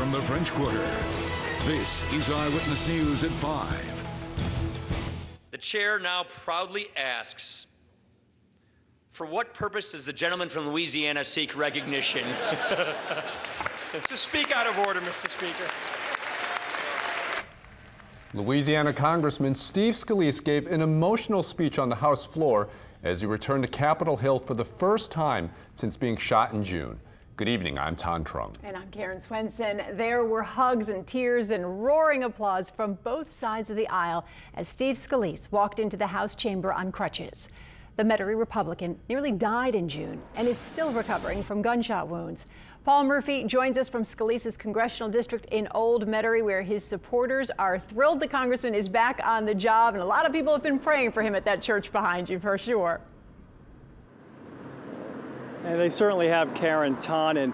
from the French Quarter. This is Eyewitness News at 5. The chair now proudly asks, for what purpose does the gentleman from Louisiana seek recognition? Just speak out of order, Mr. Speaker. Louisiana Congressman Steve Scalise gave an emotional speech on the House floor as he returned to Capitol Hill for the first time since being shot in June. Good evening, I'm Ton Trung. And I'm Karen Swenson. There were hugs and tears and roaring applause from both sides of the aisle as Steve Scalise walked into the House chamber on crutches. The Metairie Republican nearly died in June and is still recovering from gunshot wounds. Paul Murphy joins us from Scalise's congressional district in Old Metairie, where his supporters are thrilled the congressman is back on the job, and a lot of people have been praying for him at that church behind you, for sure. And they certainly have, Karen. Ton and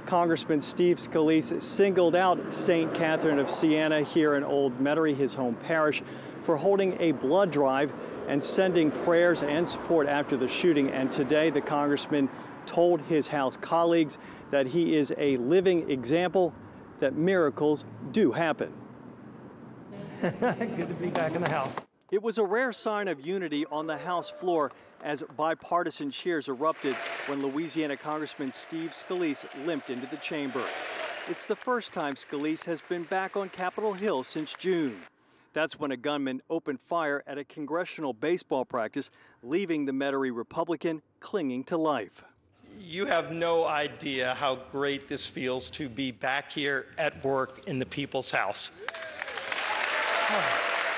Congressman Steve Scalise singled out St. Catherine of Siena here in Old Metairie, his home parish, for holding a blood drive and sending prayers and support after the shooting. And today the congressman told his House colleagues that he is a living example that miracles do happen. Good to be back in the House. It was a rare sign of unity on the House floor as bipartisan cheers erupted when Louisiana Congressman Steve Scalise limped into the chamber. It's the first time Scalise has been back on Capitol Hill since June. That's when a gunman opened fire at a congressional baseball practice, leaving the Metairie Republican clinging to life. You have no idea how great this feels to be back here at work in the People's House.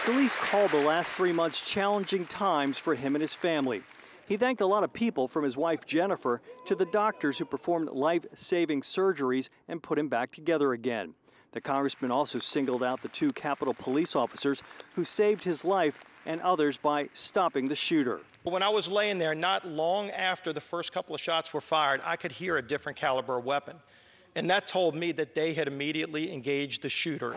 Scalise called the last 3 months challenging times for him and his family. He thanked a lot of people, from his wife Jennifer to the doctors who performed life-saving surgeries and put him back together again. The congressman also singled out the 2 Capitol police officers who saved his life and others by stopping the shooter. When I was laying there, not long after the first couple of shots were fired, I could hear a different caliber weapon. And that told me that they had immediately engaged the shooter.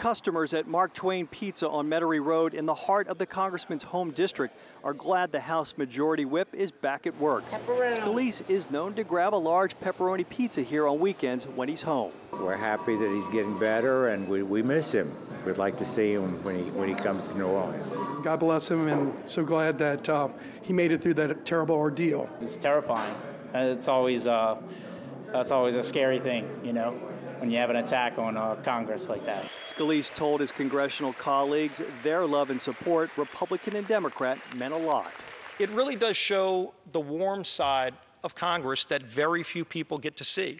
Customers at Mark Twain Pizza on Metairie Road in the heart of the congressman's home district are glad the House Majority Whip is back at work. Scalise is known to grab a large pepperoni pizza here on weekends when he's home. We're happy that he's getting better, and we miss him. We'd like to see him when he comes to New Orleans. God bless him, and so glad that he made it through that terrible ordeal. It's terrifying. It's always a scary thing, you know, when you have an attack on Congress like that. Scalise told his congressional colleagues their love and support, Republican and Democrat, meant a lot. It really does show the warm side of Congress that very few people get to see.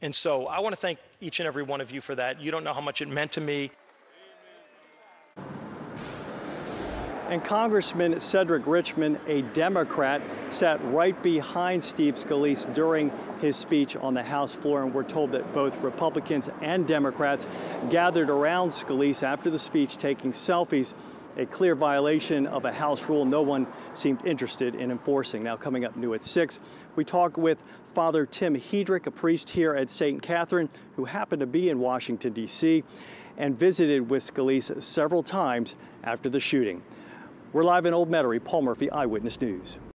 And so I want to thank each and every one of you for that. You don't know how much it meant to me. And Congressman Cedric Richmond, a Democrat, sat right behind Steve Scalise during his speech on the House floor, and we're told that both Republicans and Democrats gathered around Scalise after the speech taking selfies, a clear violation of a House rule no one seemed interested in enforcing. Now, coming up new at 6, we talk with Father Tim Hedrick, a priest here at St. Catherine who happened to be in Washington, D.C., and visited with Scalise several times after the shooting. We're live in Old Metairie. Paul Murphy, Eyewitness News.